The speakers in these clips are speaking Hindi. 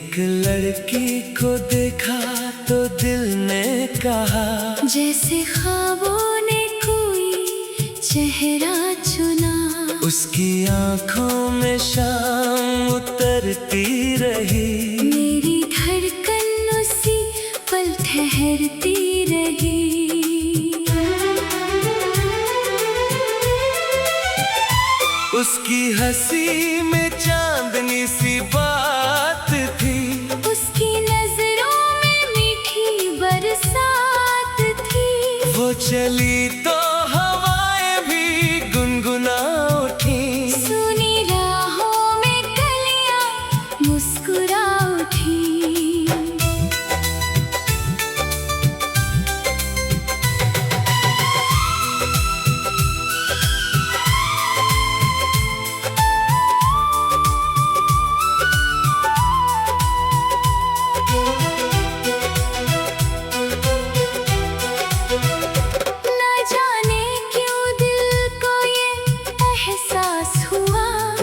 एक लड़की को देखा तो दिल ने कहा, जैसे ख्वाबों ने कोई चेहरा चुना। उसकी आंखों में शाम उतरती रही, मेरी धड़कन उसी पल ठहरती रही। उसकी हंसी में चांदनी सी बात थी, उसकी नजरों में मीठी बरसात थी। वो चली तो हवाएं भी गुनगुना उठी, सुनी राहों में कलियां मुस्कुरा उठी।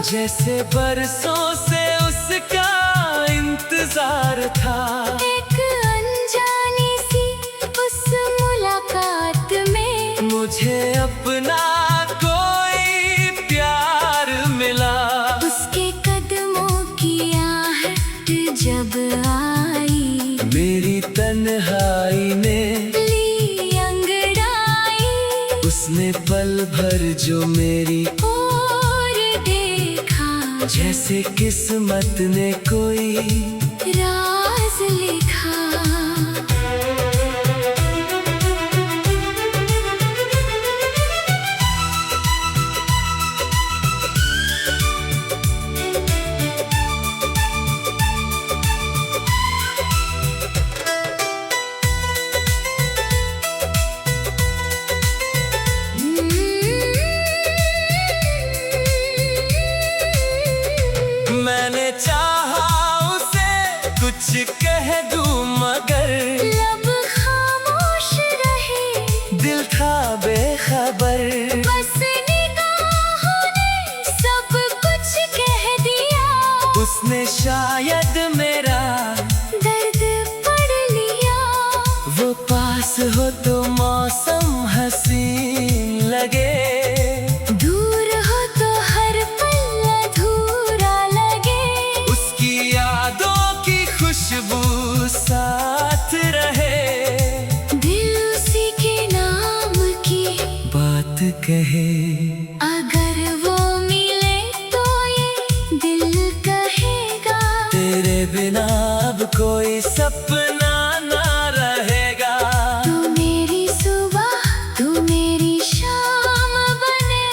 जैसे बरसों से उसका इंतजार था। एक अनजानी सी उस मुलाकात में मुझे अपना कोई प्यार मिला। उसके कदमों की आहट जब आई, मेरी तन्हाई ने ली अंगड़ाई। उसने पल भर जो मेरी जैसे किस्मत ने कोई राज लिखा। मैंने चाहा उसे कुछ कह दूं मगर लब खामोश रहे, दिल था बेखबर। बस निगाहों ने सब कुछ कह दिया। उसने शायद मेरा दर्द पढ़ लिया। वो पास हो तो मौसम हसीन लगे, खुशबू साथ रहे। दिल उसी के नाम की बात कहे, अगर वो मिले तो ये दिल कहेगा, तेरे बिना अब कोई सपना ना रहेगा। तू मेरी सुबह तू मेरी शाम बने,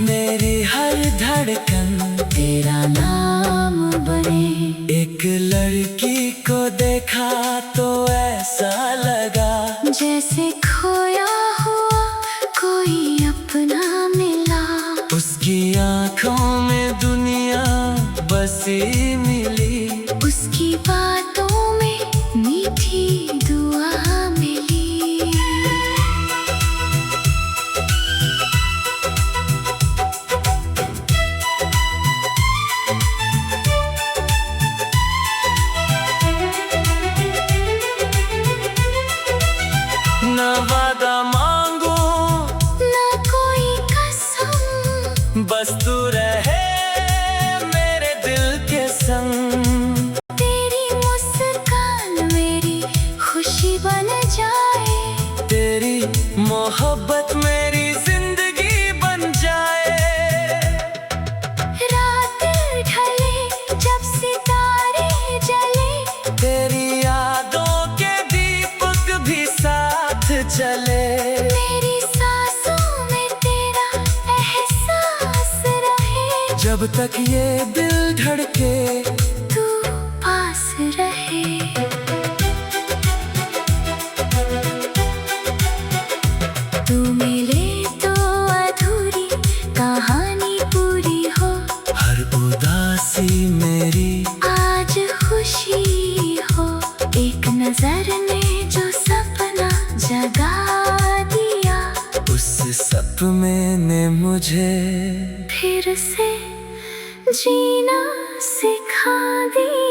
मेरी हर धड़कन तेरा नाम बने। एक लड़की को देखा तो ऐसा लगा, जैसे खोया हुआ कोई अपना मिला। उसकी आंखों में दुनिया बसी मिली, उसकी बातों में मीठी दुआ मिली। ना वादा मांगू ना कोई कसम, बस तू रहे मेरे दिल के संग। तेरी मुस्कान मेरी खुशी बन जाए, तेरी मोहब्बत मेरी जिंदगी बन जाए। रात ढले जब सितारे जले, तेरी यादों के दीपक भी साथ चले। मेरी सांसों में तेरा एहसास रहे, जब तक ये दिल धड़के तू पास रहे। तू मिले तो अधूरी कहानी पूरी हो, हर उदासी मेरी आज खुशी हो। एक नजर ने जो सपना जगा दिया, उस सपने ने मुझे फिर से जीना सिखा दिया।